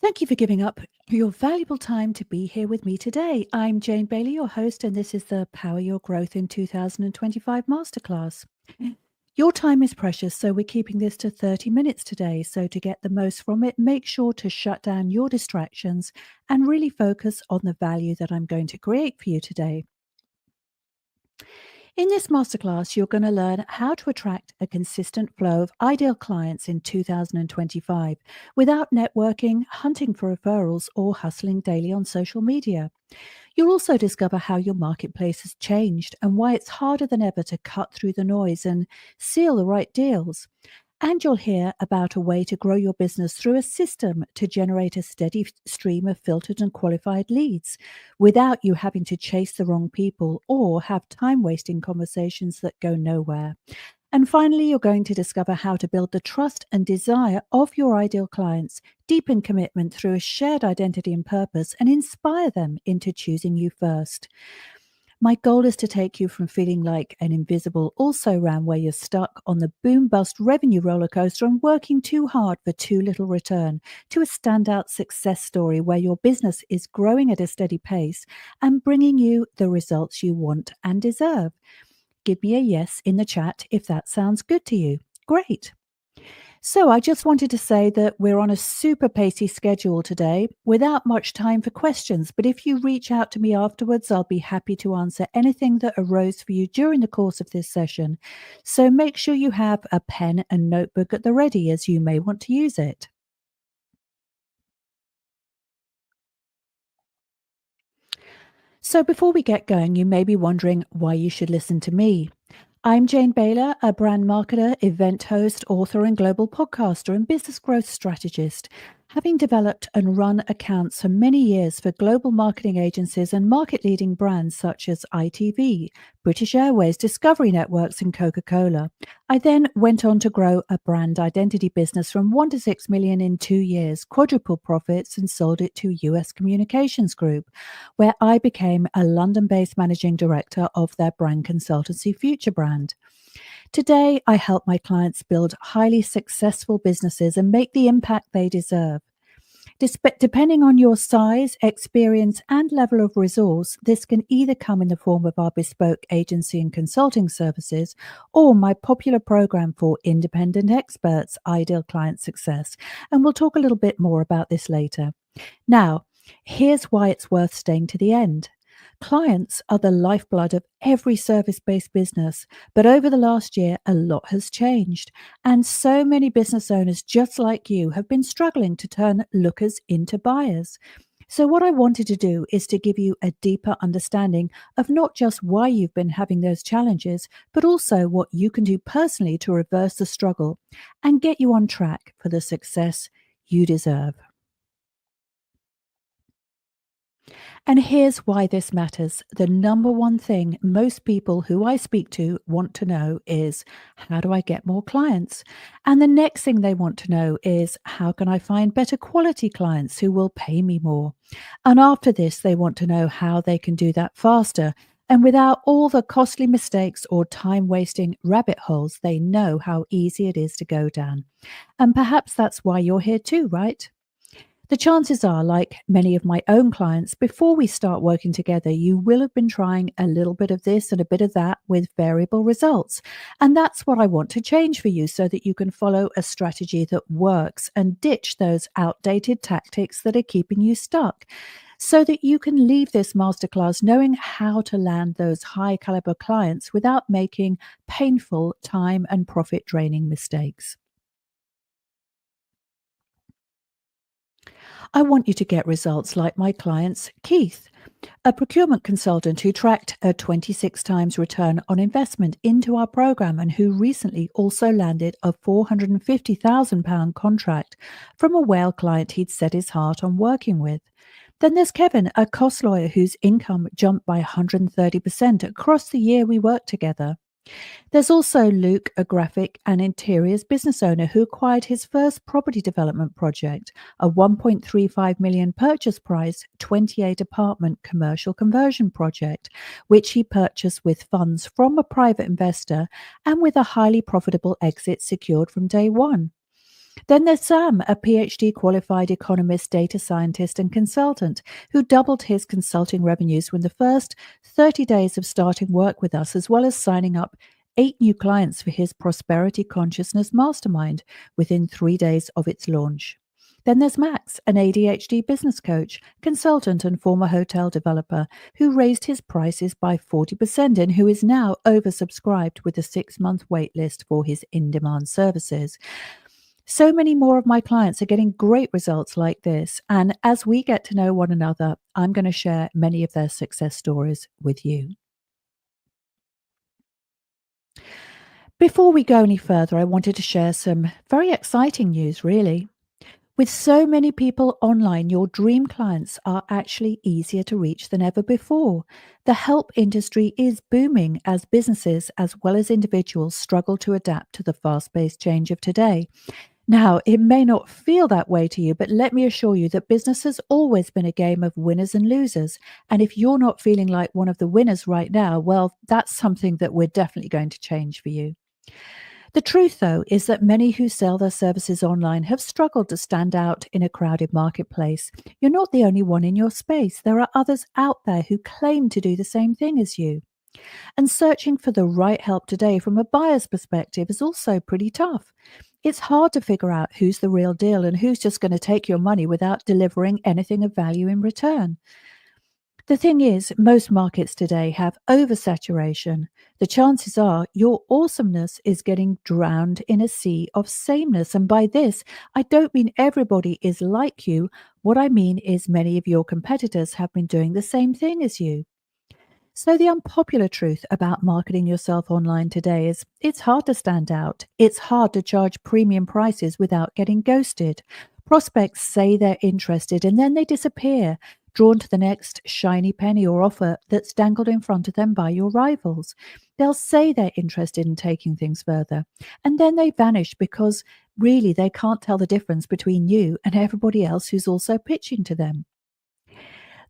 Thank you for giving up your valuable time to be here with me today. I'm Jane Bailey, your host, and this is the Power Your Growth in 2025 Masterclass. Your time is precious, so we're keeping this to 30 minutes today. So, to get the most from it, make sure to shut down your distractions and really focus on the value that I'm going to create for you today. In this masterclass, you're going to learn how to attract a consistent flow of ideal clients in 2025 without networking, hunting for referrals, or hustling daily on social media. You'll also discover how your marketplace has changed and why it's harder than ever to cut through the noise and seal the right deals. And you'll hear about a way to grow your business through a system to generate a steady stream of filtered and qualified leads without you having to chase the wrong people or have time wasting conversations that go nowhere. And finally, you're going to discover how to build the trust and desire of your ideal clients, deepen commitment through a shared identity and purpose, and inspire them into choosing you first. My goal is to take you from feeling like an invisible also ran where you're stuck on the boom bust revenue roller coaster and working too hard for too little return to a standout success story where your business is growing at a steady pace and bringing you the results you want and deserve. Give me a yes in the chat if that sounds good to you. Great. So, I just wanted to say that we're on a super pacey schedule today without much time for questions. But if you reach out to me afterwards, I'll be happy to answer anything that arose for you during the course of this session. So, make sure you have a pen and notebook at the ready as you may want to use it. So, before we get going, you may be wondering why you should listen to me. I'm Jane Baylor, a brand marketer, event host, author, and global podcaster and business growth strategist. Having developed and run accounts for many years for global marketing agencies and market leading brands such as ITV, British Airways, Discovery Networks, and Coca Cola, I then went on to grow a brand identity business from 1 to 6 million in 2 years, quadrupled profits, and sold it to US Communications Group, where I became a London based managing director of their brand consultancy Future Brand. Today, I help my clients build highly successful businesses and make the impact they deserve. Depending on your size, experience, and level of resource, this can either come in the form of our bespoke agency and consulting services or my popular program for independent experts, Ideal Client Success. And we'll talk a little bit more about this later. Now, here's why it's worth staying to the end. Clients are the lifeblood of every service based business, but over the last year, a lot has changed. And so many business owners, just like you, have been struggling to turn lookers into buyers. So, what I wanted to do is to give you a deeper understanding of not just why you've been having those challenges, but also what you can do personally to reverse the struggle and get you on track for the success you deserve. And here's why this matters. The number one thing most people who I speak to want to know is, how do I get more clients? And the next thing they want to know is, how can I find better quality clients who will pay me more? And after this, they want to know how they can do that faster and without all the costly mistakes or time wasting rabbit holes they know how easy it is to go down. And perhaps that's why you're here too, right? The chances are, like many of my own clients, before we start working together, you will have been trying a little bit of this and a bit of that with variable results. And that's what I want to change for you so that you can follow a strategy that works and ditch those outdated tactics that are keeping you stuck. So that you can leave this masterclass knowing how to land those high caliber clients without making painful time and profit draining mistakes. I want you to get results like my client's Keith, a procurement consultant who tracked a 26 times return on investment into our program and who recently also landed a £450,000 contract from a whale client he'd set his heart on working with. Then there's Kevin, a cost lawyer whose income jumped by 130% across the year we worked together. There's also Luke, a graphic and interiors business owner who acquired his first property development project, a 1.35 million purchase price 28 apartment commercial conversion project, which he purchased with funds from a private investor and with a highly profitable exit secured from day one. Then there's Sam, a PhD qualified economist, data scientist, and consultant who doubled his consulting revenues within the first 30 days of starting work with us, as well as signing up 8 new clients for his prosperity consciousness mastermind within 3 days of its launch. Then there's Max, an ADHD business coach, consultant, and former hotel developer who raised his prices by 40% and who is now oversubscribed with a 6 month wait list for his in demand services. So many more of my clients are getting great results like this. And as we get to know one another, I'm going to share many of their success stories with you. Before we go any further, I wanted to share some very exciting news, really. With so many people online, your dream clients are actually easier to reach than ever before. The help industry is booming as businesses as well as individuals struggle to adapt to the fast paced change of today. Now, it may not feel that way to you, but let me assure you that business has always been a game of winners and losers. And if you're not feeling like one of the winners right now, well, that's something that we're definitely going to change for you. The truth, though, is that many who sell their services online have struggled to stand out in a crowded marketplace. You're not the only one in your space. There are others out there who claim to do the same thing as you. And searching for the right help today from a buyer's perspective is also pretty tough. It's hard to figure out who's the real deal and who's just going to take your money without delivering anything of value in return. The thing is, most markets today have oversaturation. The chances are your awesomeness is getting drowned in a sea of sameness. And by this, I don't mean everybody is like you. What I mean is many of your competitors have been doing the same thing as you. So, the unpopular truth about marketing yourself online today is it's hard to stand out. It's hard to charge premium prices without getting ghosted. Prospects say they're interested and then they disappear, drawn to the next shiny penny or offer that's dangled in front of them by your rivals. They'll say they're interested in taking things further, and then they vanish because really they can't tell the difference between you and everybody else who's also pitching to them.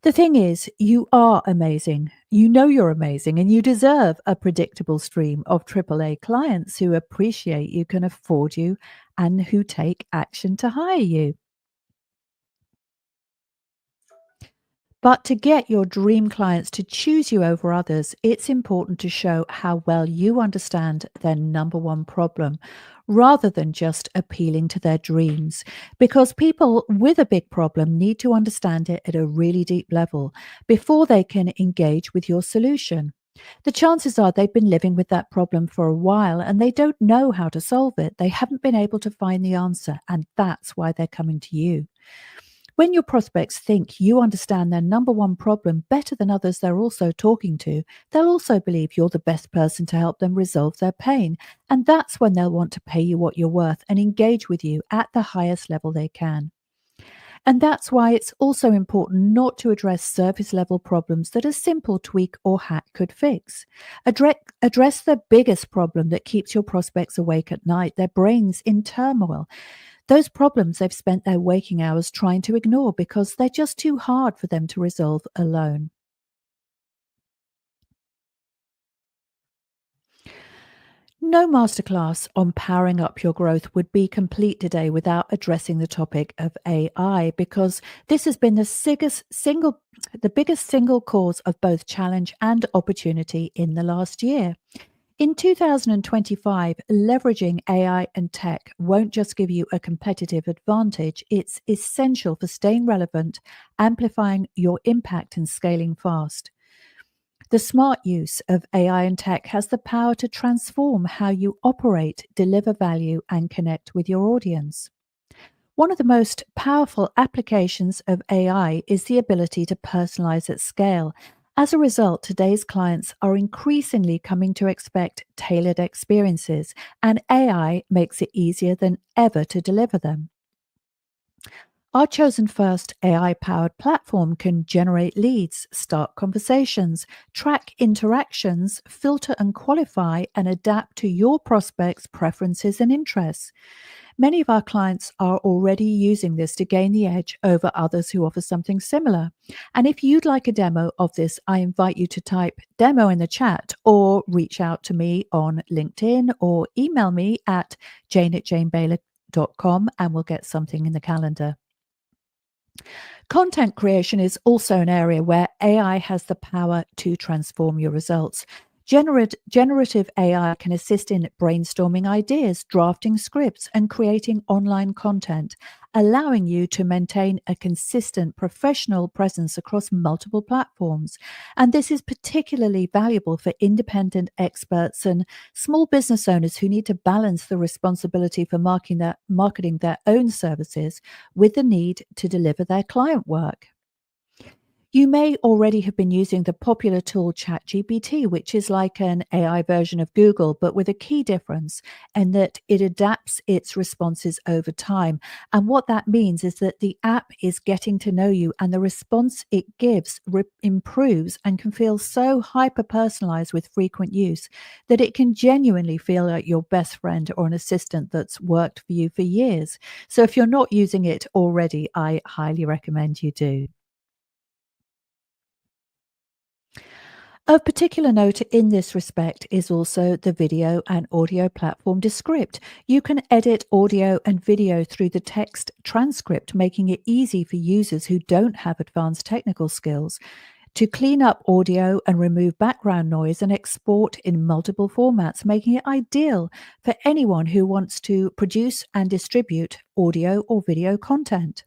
The thing is, you are amazing. You know you're amazing, and you deserve a predictable stream of AAA clients who appreciate you, can afford you, and who take action to hire you. But to get your dream clients to choose you over others, it's important to show how well you understand their number one problem rather than just appealing to their dreams. Because people with a big problem need to understand it at a really deep level before they can engage with your solution. The chances are they've been living with that problem for a while and they don't know how to solve it. They haven't been able to find the answer, and that's why they're coming to you. When your prospects think you understand their number one problem better than others they're also talking to, they'll also believe you're the best person to help them resolve their pain. And that's when they'll want to pay you what you're worth and engage with you at the highest level they can. And that's why it's also important not to address surface level problems that a simple tweak or hack could fix. Address the biggest problem that keeps your prospects awake at night, their brains in turmoil. Those problems they've spent their waking hours trying to ignore because they're just too hard for them to resolve alone. No masterclass on powering up your growth would be complete today without addressing the topic of AI, because this has been the biggest single cause of both challenge and opportunity in the last year. In 2025, leveraging AI and tech won't just give you a competitive advantage, it's essential for staying relevant, amplifying your impact, and scaling fast. The smart use of AI and tech has the power to transform how you operate, deliver value, and connect with your audience. One of the most powerful applications of AI is the ability to personalize at scale. As a result, today's clients are increasingly coming to expect tailored experiences, and AI makes it easier than ever to deliver them. Our chosen first AI powered platform can generate leads, start conversations, track interactions, filter and qualify, and adapt to your prospects' preferences and interests. Many of our clients are already using this to gain the edge over others who offer something similar. And if you'd like a demo of this, I invite you to type demo in the chat or reach out to me on LinkedIn or email me at jane@janebaylor.com. jane.com and we'll get something in the calendar. Content creation is also an area where AI has the power to transform your results. Generative AI can assist in brainstorming ideas, drafting scripts, and creating online content, allowing you to maintain a consistent professional presence across multiple platforms. And this is particularly valuable for independent experts and small business owners who need to balance the responsibility for marketing their own services with the need to deliver their client work. You may already have been using the popular tool ChatGPT, which is like an AI version of Google, but with a key difference, and that it adapts its responses over time. And what that means is that the app is getting to know you, and the response it gives improves and can feel so hyper personalized with frequent use that it can genuinely feel like your best friend or an assistant that's worked for you for years. So if you're not using it already, I highly recommend you do. Of particular note in this respect is also the video and audio platform Descript. You can edit audio and video through the text transcript, making it easy for users who don't have advanced technical skills to clean up audio and remove background noise and export in multiple formats, making it ideal for anyone who wants to produce and distribute audio or video content.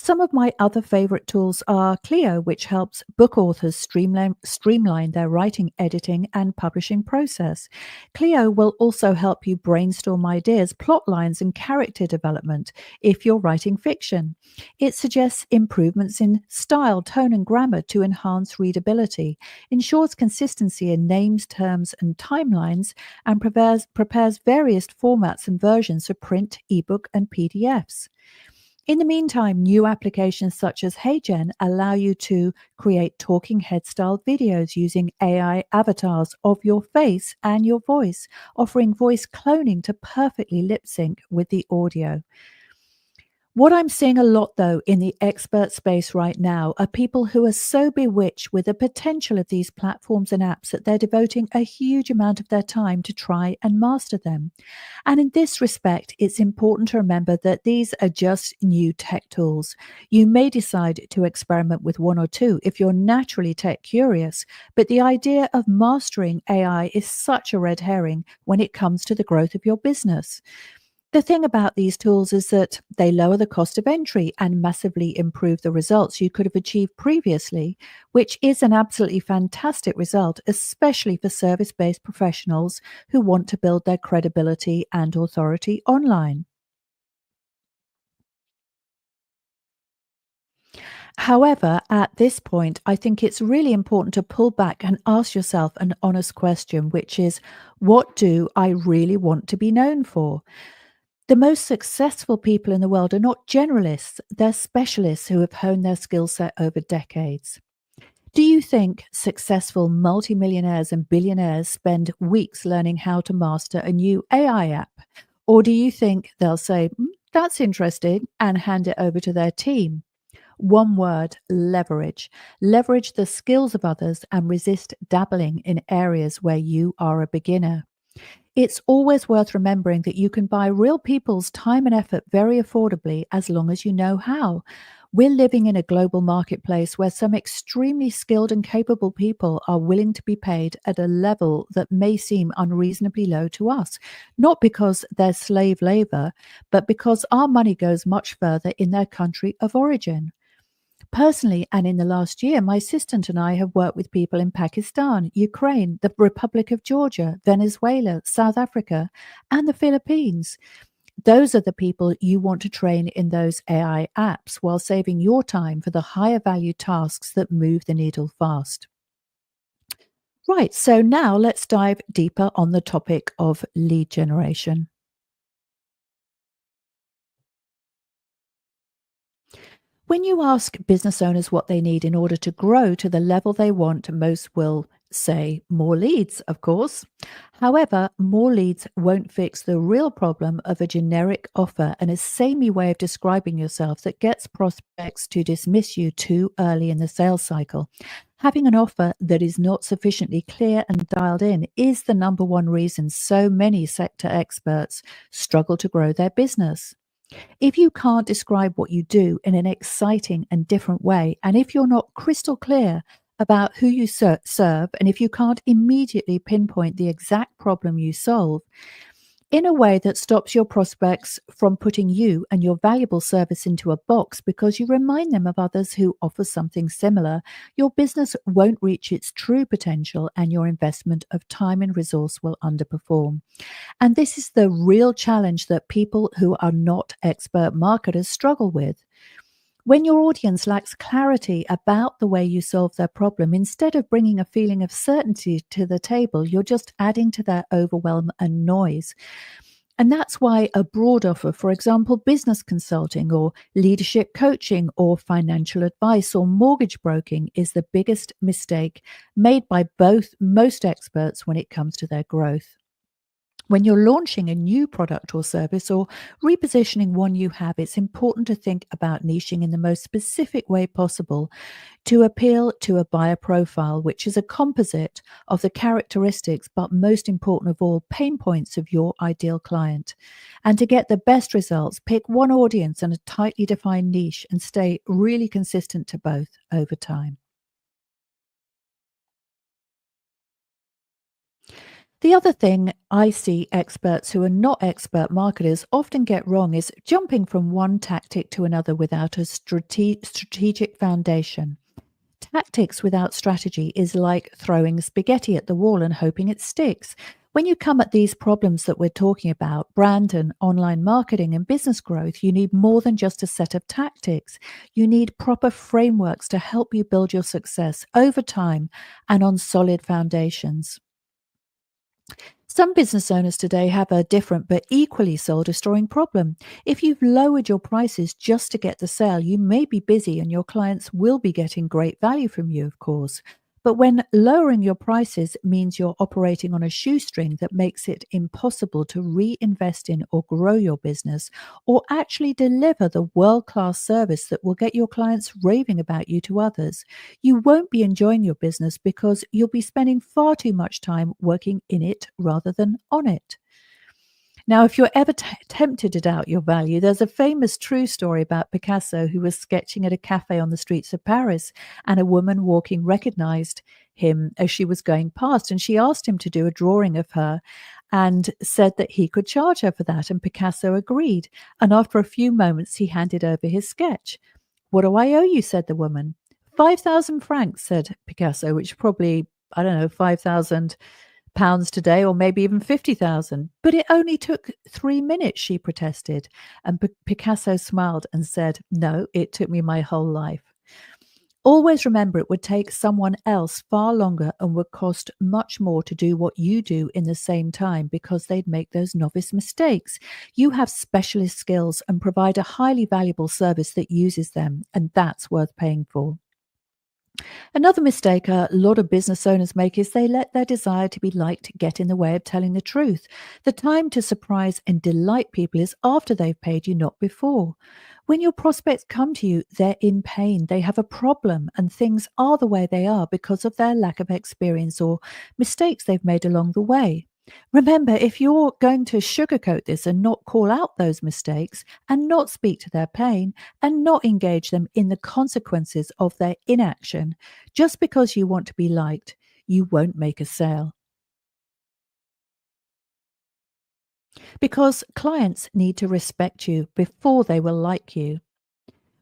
Some of my other favorite tools are Clio, which helps book authors streamline their writing, editing, and publishing process. Clio will also help you brainstorm ideas, plot lines, and character development if you're writing fiction. It suggests improvements in style, tone, and grammar to enhance readability, ensures consistency in names, terms, and timelines, and prepares various formats and versions for print, ebook, and PDFs. In the meantime, new applications such as HeyGen allow you to create talking head style videos using AI avatars of your face and your voice, offering voice cloning to perfectly lip sync with the audio. What I'm seeing a lot, though, in the expert space right now are people who are so bewitched with the potential of these platforms and apps that they're devoting a huge amount of their time to try and master them. And in this respect, it's important to remember that these are just new tech tools. You may decide to experiment with one or two if you're naturally tech curious, but the idea of mastering AI is such a red herring when it comes to the growth of your business. The thing about these tools is that they lower the cost of entry and massively improve the results you could have achieved previously, which is an absolutely fantastic result, especially for service based professionals who want to build their credibility and authority online. However, at this point, I think it's really important to pull back and ask yourself an honest question, which is, what do I really want to be known for? The most successful people in the world are not generalists, they're specialists who have honed their skill set over decades. Do you think successful multimillionaires and billionaires spend weeks learning how to master a new AI app? Or do you think they'll say, That's interesting, and hand it over to their team? One word: leverage. Leverage the skills of others and resist dabbling in areas where you are a beginner. It's always worth remembering that you can buy real people's time and effort very affordably as long as you know how. We're living in a global marketplace where some extremely skilled and capable people are willing to be paid at a level that may seem unreasonably low to us, not because they're slave labor, but because our money goes much further in their country of origin. Personally, and in the last year, my assistant and I have worked with people in Pakistan, Ukraine, the Republic of Georgia, Venezuela, South Africa, and the Philippines. Those are the people you want to train in those AI apps while saving your time for the higher value tasks that move the needle fast. Right, so now let's dive deeper on the topic of lead generation. When you ask business owners what they need in order to grow to the level they want, most will say more leads, of course. However, more leads won't fix the real problem of a generic offer and a samey way of describing yourself that gets prospects to dismiss you too early in the sales cycle. Having an offer that is not sufficiently clear and dialed in is the number one reason so many sector experts struggle to grow their business. If you can't describe what you do in an exciting and different way, and if you're not crystal clear about who you serve, and if you can't immediately pinpoint the exact problem you solve, in a way that stops your prospects from putting you and your valuable service into a box because you remind them of others who offer something similar, your business won't reach its true potential and your investment of time and resource will underperform. And this is the real challenge that people who are not expert marketers struggle with. When your audience lacks clarity about the way you solve their problem, instead of bringing a feeling of certainty to the table, you're just adding to their overwhelm and noise. And that's why a broad offer, for example, business consulting or leadership coaching or financial advice or mortgage broking, is the biggest mistake made by both most experts when it comes to their growth. When you're launching a new product or service or repositioning one you have, it's important to think about niching in the most specific way possible to appeal to a buyer profile, which is a composite of the characteristics, but most important of all, pain points of your ideal client. And to get the best results, pick one audience and a tightly defined niche and stay really consistent to both over time. The other thing I see experts who are not expert marketers often get wrong is jumping from one tactic to another without a strategic foundation. Tactics without strategy is like throwing spaghetti at the wall and hoping it sticks. When you come at these problems that we're talking about, brand and online marketing and business growth, you need more than just a set of tactics. You need proper frameworks to help you build your success over time and on solid foundations. Some business owners today have a different but equally soul destroying problem. If you've lowered your prices just to get the sale, you may be busy and your clients will be getting great value from you, of course. But when lowering your prices means you're operating on a shoestring that makes it impossible to reinvest in or grow your business, or actually deliver the world class service that will get your clients raving about you to others, you won't be enjoying your business because you'll be spending far too much time working in it rather than on it. Now, if you're ever tempted to doubt your value, there's a famous true story about Picasso who was sketching at a cafe on the streets of Paris, and a woman walking recognized him as she was going past, and she asked him to do a drawing of her and said that he could charge her for that, and Picasso agreed. And after a few moments, he handed over his sketch. "What do I owe you?" said the woman. 5,000 francs, said Picasso, which probably, I don't know, 5,000 pounds today, or maybe even 50,000. But it only took 3 minutes, she protested. And Picasso smiled and said, "No, it took me my whole life." Always remember, it would take someone else far longer and would cost much more to do what you do in the same time because they'd make those novice mistakes. You have specialist skills and provide a highly valuable service that uses them, and that's worth paying for. Another mistake a lot of business owners make is they let their desire to be liked get in the way of telling the truth. The time to surprise and delight people is after they've paid you, not before. When your prospects come to you, they're in pain, they have a problem, and things are the way they are because of their lack of experience or mistakes they've made along the way. Remember, if you're going to sugarcoat this and not call out those mistakes and not speak to their pain and not engage them in the consequences of their inaction, just because you want to be liked, you won't make a sale. Because clients need to respect you before they will like you.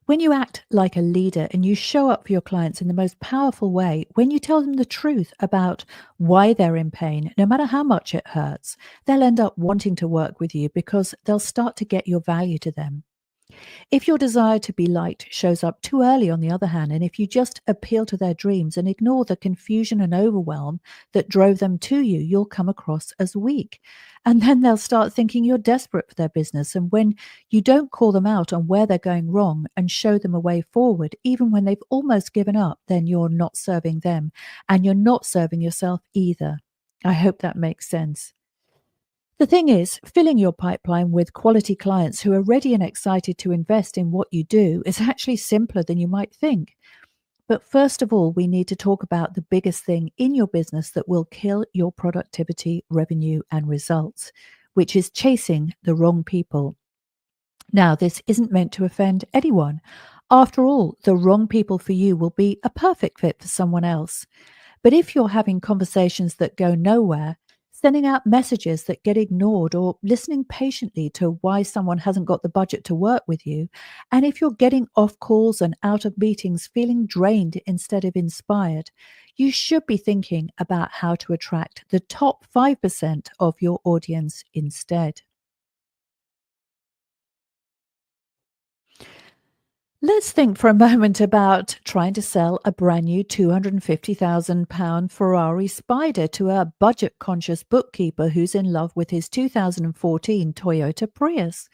When you act like a leader and you show up for your clients in the most powerful way, when you tell them the truth about why they're in pain, no matter how much it hurts, they'll end up wanting to work with you because they'll start to get your value to them. If your desire to be liked shows up too early, on the other hand, and if you just appeal to their dreams and ignore the confusion and overwhelm that drove them to you, you'll come across as weak. And then they'll start thinking you're desperate for their business. And when you don't call them out on where they're going wrong and show them a way forward, even when they've almost given up, then you're not serving them and you're not serving yourself either. I hope that makes sense. The thing is, filling your pipeline with quality clients who are ready and excited to invest in what you do is actually simpler than you might think. But first of all, we need to talk about the biggest thing in your business that will kill your productivity, revenue, and results, which is chasing the wrong people. Now, this isn't meant to offend anyone. After all, the wrong people for you will be a perfect fit for someone else. But if you're having conversations that go nowhere, sending out messages that get ignored, or listening patiently to why someone hasn't got the budget to work with you, and if you're getting off calls and out of meetings feeling drained instead of inspired, you should be thinking about how to attract the top 5% of your audience instead. Let's think for a moment about trying to sell a brand new £250,000 Ferrari Spider to a budget conscious bookkeeper who's in love with his 2014 Toyota Prius.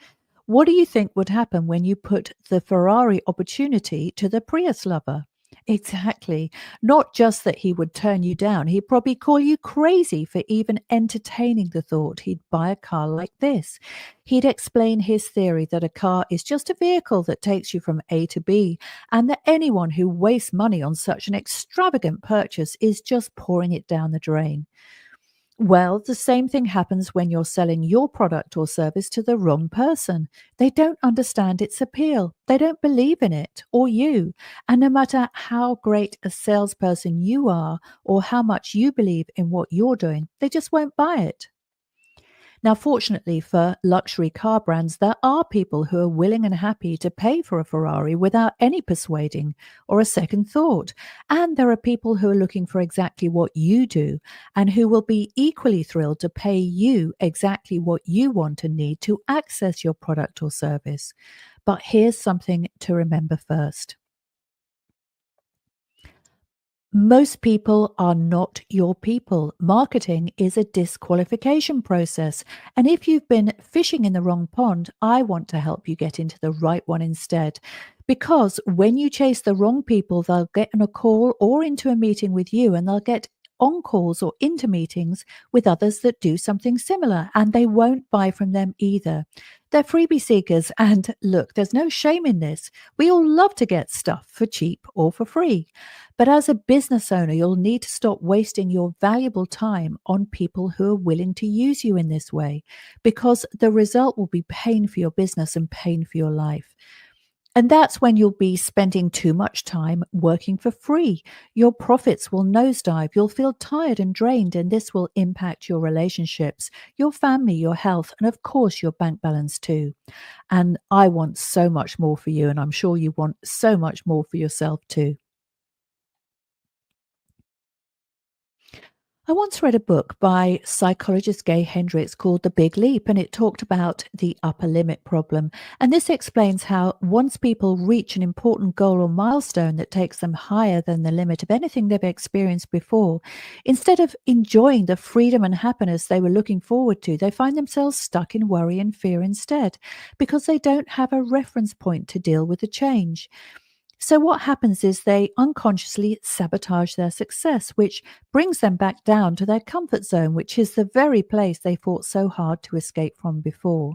What do you think would happen when you put the Ferrari opportunity to the Prius lover? Exactly. Not just that he would turn you down, he'd probably call you crazy for even entertaining the thought he'd buy a car like this. He'd explain his theory that a car is just a vehicle that takes you from A to B, and that anyone who wastes money on such an extravagant purchase is just pouring it down the drain. Well, the same thing happens when you're selling your product or service to the wrong person. They don't understand its appeal. They don't believe in it or you. And no matter how great a salesperson you are or how much you believe in what you're doing, they just won't buy it. Now, fortunately for luxury car brands, there are people who are willing and happy to pay for a Ferrari without any persuading or a second thought. And there are people who are looking for exactly what you do and who will be equally thrilled to pay you exactly what you want and need to access your product or service. But here's something to remember first. Most people are not your people. Marketing is a disqualification process. And if you've been fishing in the wrong pond, I want to help you get into the right one instead. Because when you chase the wrong people, they'll get on a call or into a meeting with you, and they'll get on calls or into meetings with others that do something similar, and they won't buy from them either. They're freebie seekers. And look, there's no shame in this. We all love to get stuff for cheap or for free. But as a business owner, you'll need to stop wasting your valuable time on people who are willing to use you in this way, because the result will be pain for your business and pain for your life. And that's when you'll be spending too much time working for free. Your profits will nosedive. You'll feel tired and drained, and this will impact your relationships, your family, your health, and of course, your bank balance too. And I want so much more for you, and I'm sure you want so much more for yourself too. I once read a book by psychologist Gay Hendricks called The Big Leap, and it talked about the upper limit problem. And this explains how once people reach an important goal or milestone that takes them higher than the limit of anything they've experienced before, instead of enjoying the freedom and happiness they were looking forward to, they find themselves stuck in worry and fear instead, because they don't have a reference point to deal with the change. So, what happens is they unconsciously sabotage their success, which brings them back down to their comfort zone, which is the very place they fought so hard to escape from before.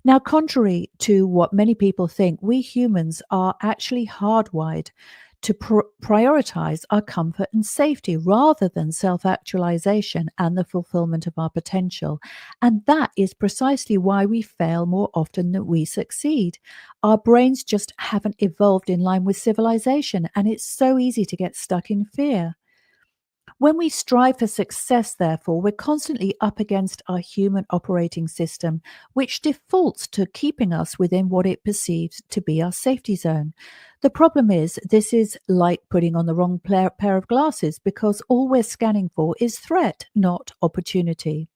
Now, contrary to what many people think, we humans are actually hardwired to prioritize our comfort and safety rather than self actualization and the fulfillment of our potential. And that is precisely why we fail more often than we succeed. Our brains just haven't evolved in line with civilization, and it's so easy to get stuck in fear. When we strive for success, therefore, we're constantly up against our human operating system, which defaults to keeping us within what it perceives to be our safety zone. The problem is, this is like putting on the wrong pair of glasses, because all we're scanning for is threat, not opportunity.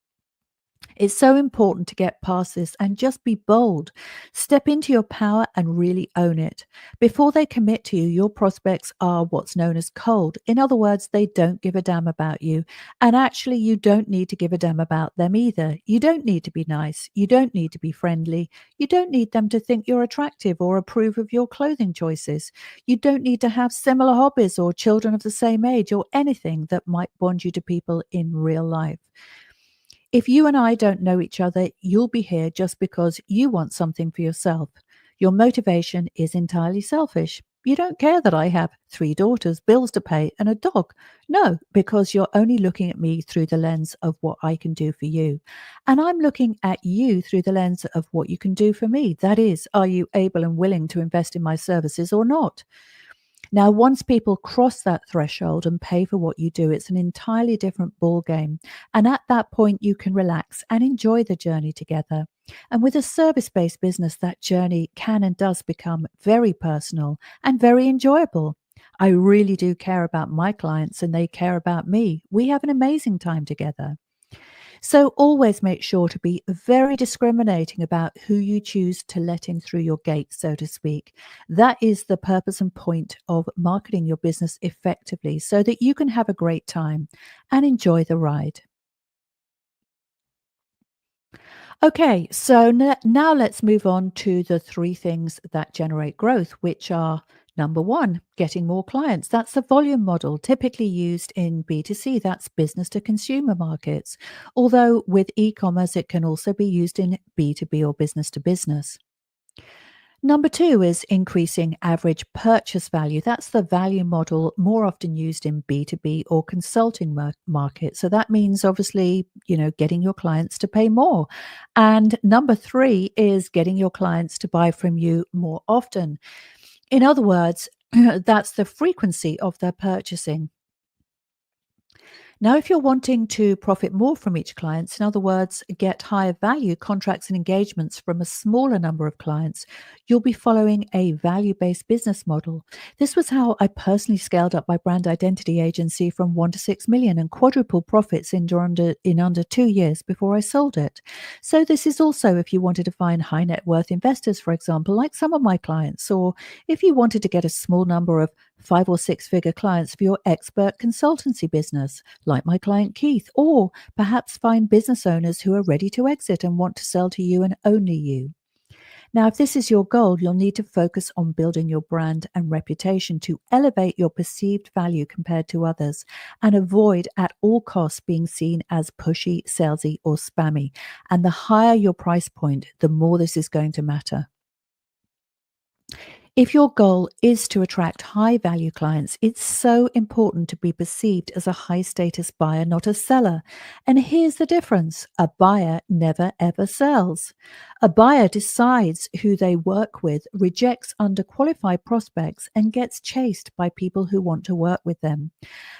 It's so important to get past this and just be bold. Step into your power and really own it. Before they commit to you, your prospects are what's known as cold. In other words, they don't give a damn about you. And actually, you don't need to give a damn about them either. You don't need to be nice. You don't need to be friendly. You don't need them to think you're attractive or approve of your clothing choices. You don't need to have similar hobbies or children of the same age or anything that might bond you to people in real life. If you and I don't know each other, you'll be here just because you want something for yourself. Your motivation is entirely selfish. You don't care that I have three daughters, bills to pay, and a dog. No, because you're only looking at me through the lens of what I can do for you. And I'm looking at you through the lens of what you can do for me. That is, are you able and willing to invest in my services or not? Now, once people cross that threshold and pay for what you do, it's an entirely different ball game. And at that point, you can relax and enjoy the journey together. And with a service based business, that journey can and does become very personal and very enjoyable. I really do care about my clients and they care about me. We have an amazing time together. So always make sure to be very discriminating about who you choose to let in through your gate, so to speak. That is the purpose and point of marketing your business effectively so that you can have a great time and enjoy the ride. Okay, so now let's move on to the three things that generate growth, which are number one, getting more clients. That's the volume model, typically used in B2C, that's business to consumer markets. Although with e commerce, it can also be used in B2B or business to business. Number two is increasing average purchase value. That's the value model more often used in B2B or consulting market. So that means obviously, getting your clients to pay more. And number three is getting your clients to buy from you more often. In other words, that's the frequency of their purchasing. Now, if you're wanting to profit more from each client, in other words, get higher value contracts and engagements from a smaller number of clients, you'll be following a value based business model. This was how I personally scaled up my brand identity agency from 1 to 6 million and quadrupled profits in under 2 years before I sold it. So, this is also if you wanted to find high net worth investors, for example, like some of my clients, or if you wanted to get a small number of 5 or 6 figure clients for your expert consultancy business like my client Keith, or perhaps find business owners who are ready to exit and want to sell to you and only you. Now, if this is your goal, you'll need to focus on building your brand and reputation to elevate your perceived value compared to others and avoid at all costs being seen as pushy, salesy, or spammy. And the higher your price point, the more this is going to matter. If your goal is to attract high value clients, it's so important to be perceived as a high status buyer, not a seller. And here's the difference: a buyer never ever sells. A buyer decides who they work with, rejects underqualified prospects, and gets chased by people who want to work with them.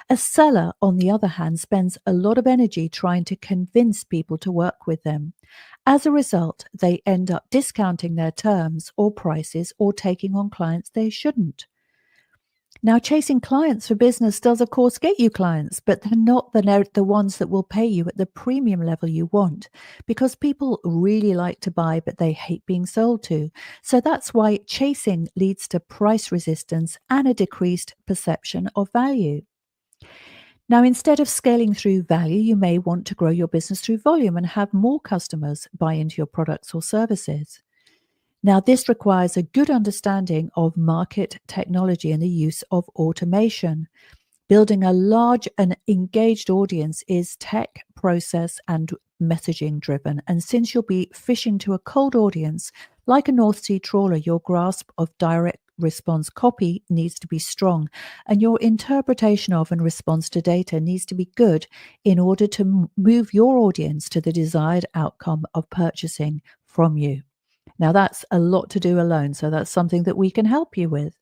A seller, on the other hand, spends a lot of energy trying to convince people to work with them. As a result, they end up discounting their terms or prices or taking on clients they shouldn't. Now, chasing clients for business does, of course, get you clients, but they're not the ones that will pay you at the premium level you want because people really like to buy, but they hate being sold to. So that's why chasing leads to price resistance and a decreased perception of value. Now, instead of scaling through value, you may want to grow your business through volume and have more customers buy into your products or services. Now, this requires a good understanding of market technology and the use of automation. Building a large and engaged audience is tech, process, and messaging driven. And since you'll be fishing to a cold audience, like a North Sea trawler, your grasp of direct response copy needs to be strong, and your interpretation of and response to data needs to be good in order to move your audience to the desired outcome of purchasing from you. Now, that's a lot to do alone, so that's something that we can help you with.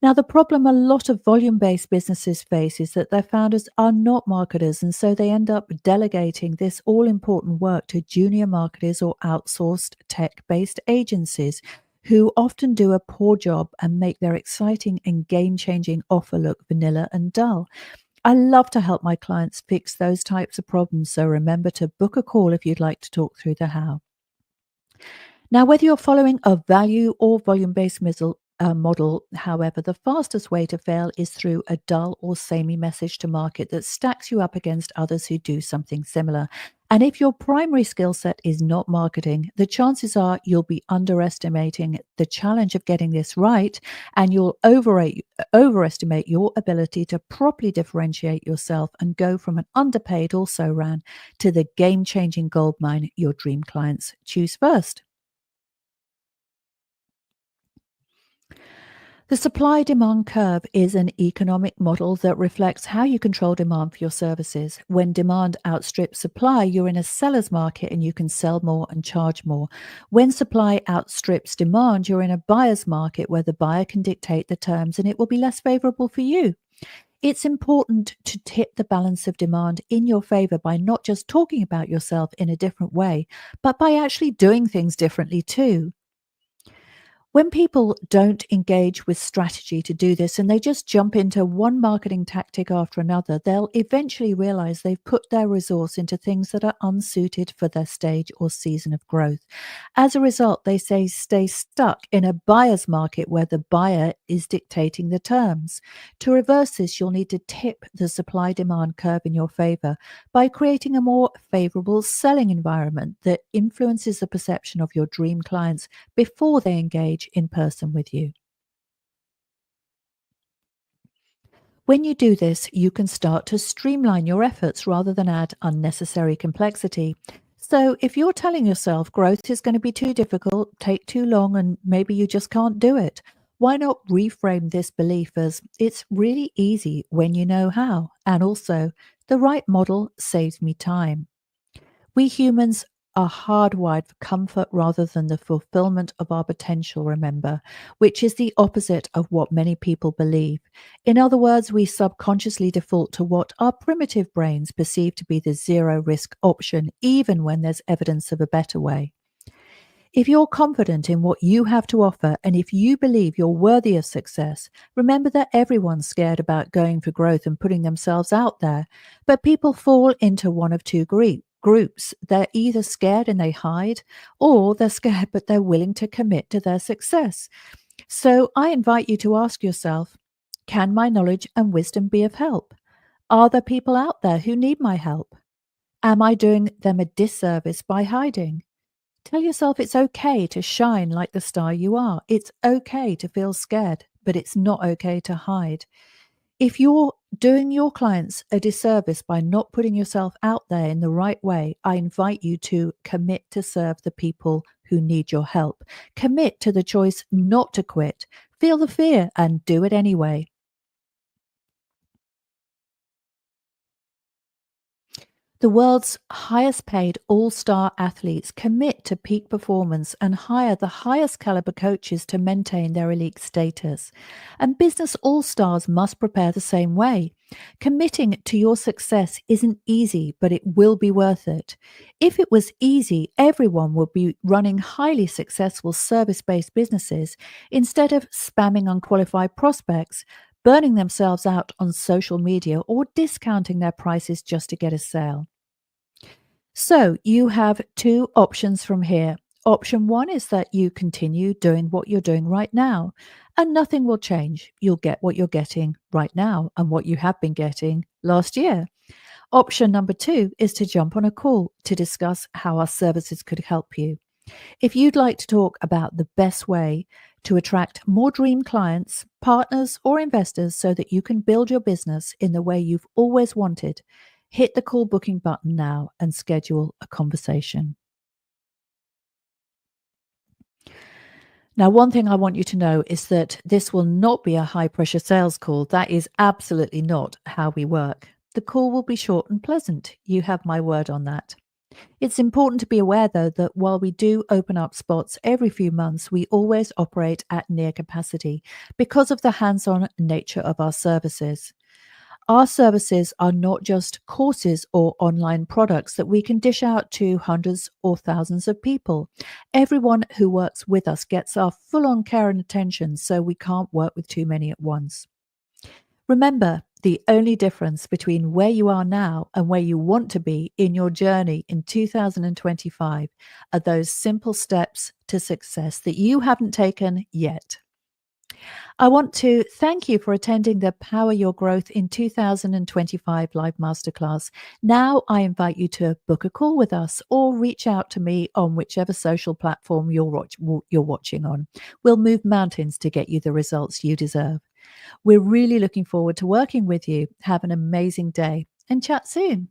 Now, the problem a lot of volume based businesses face is that their founders are not marketers, and so they end up delegating this all important work to junior marketers or outsourced tech based agencies who often do a poor job and make their exciting and game changing offer look vanilla and dull. I love to help my clients fix those types of problems, so remember to book a call if you'd like to talk through the how. Now, whether you're following a value or volume based model, however, the fastest way to fail is through a dull or samey message to market that stacks you up against others who do something similar. And if your primary skill set is not marketing, the chances are you'll be underestimating the challenge of getting this right, and you'll overestimate your ability to properly differentiate yourself and go from an underpaid also ran to the game changing goldmine your dream clients choose first. The supply demand curve is an economic model that reflects how you control demand for your services. When demand outstrips supply, you're in a seller's market and you can sell more and charge more. When supply outstrips demand, you're in a buyer's market where the buyer can dictate the terms and it will be less favorable for you. It's important to tip the balance of demand in your favor by not just talking about yourself in a different way, but by actually doing things differently too. When people don't engage with strategy to do this and they just jump into one marketing tactic after another, they'll eventually realize they've put their resource into things that are unsuited for their stage or season of growth. As a result, they stay stuck in a buyer's market where the buyer is dictating the terms. To reverse this, you'll need to tip the supply demand curve in your favor by creating a more favorable selling environment that influences the perception of your dream clients before they engage in person with you. When you do this, you can start to streamline your efforts rather than add unnecessary complexity. So, if you're telling yourself growth is going to be too difficult, take too long, and maybe you just can't do it, why not reframe this belief as it's really easy when you know how? And also, the right model saves me time. We humans are hardwired for comfort rather than the fulfillment of our potential, remember, which is the opposite of what many people believe. In other words, we subconsciously default to what our primitive brains perceive to be the zero risk option, even when there's evidence of a better way. If you're confident in what you have to offer and if you believe you're worthy of success, remember that everyone's scared about going for growth and putting themselves out there. But people fall into one of two groups. They're either scared and they hide, or they're scared but they're willing to commit to their success. So I invite you to ask yourself, can my knowledge and wisdom be of help? Are there people out there who need my help? Am I doing them a disservice by hiding? Tell yourself it's okay to shine like the star you are. It's okay to feel scared, but it's not okay to hide. If you're doing your clients a disservice by not putting yourself out there in the right way, I invite you to commit to serve the people who need your help. Commit to the choice not to quit. Feel the fear and do it anyway. The world's highest paid all star athletes commit to peak performance and hire the highest caliber coaches to maintain their elite status. And business all stars must prepare the same way. Committing to your success isn't easy, but it will be worth it. If it was easy, everyone would be running highly successful service based businesses instead of spamming unqualified prospects, burning themselves out on social media, or discounting their prices just to get a sale. So you have two options from here. Option one is that you continue doing what you're doing right now, and nothing will change. You'll get what you're getting right now and what you have been getting last year. Option number two is to jump on a call to discuss how our services could help you. If you'd like to talk about the best way to attract more dream clients, partners, or investors so that you can build your business in the way you've always wanted, hit the call booking button now and schedule a conversation. Now, one thing I want you to know is that this will not be a high pressure sales call. That is absolutely not how we work. The call will be short and pleasant. You have my word on that. It's important to be aware, though, that while we do open up spots every few months, we always operate at near capacity because of the hands on nature of our services. Our services are not just courses or online products that we can dish out to hundreds or thousands of people. Everyone who works with us gets our full on care and attention, so we can't work with too many at once. Remember, the only difference between where you are now and where you want to be in your journey in 2025 are those simple steps to success that you haven't taken yet. I want to thank you for attending the Power Your Growth in 2025 live masterclass. Now I invite you to book a call with us or reach out to me on whichever social platform you're watching on. We'll move mountains to get you the results you deserve. We're really looking forward to working with you. Have an amazing day and chat soon.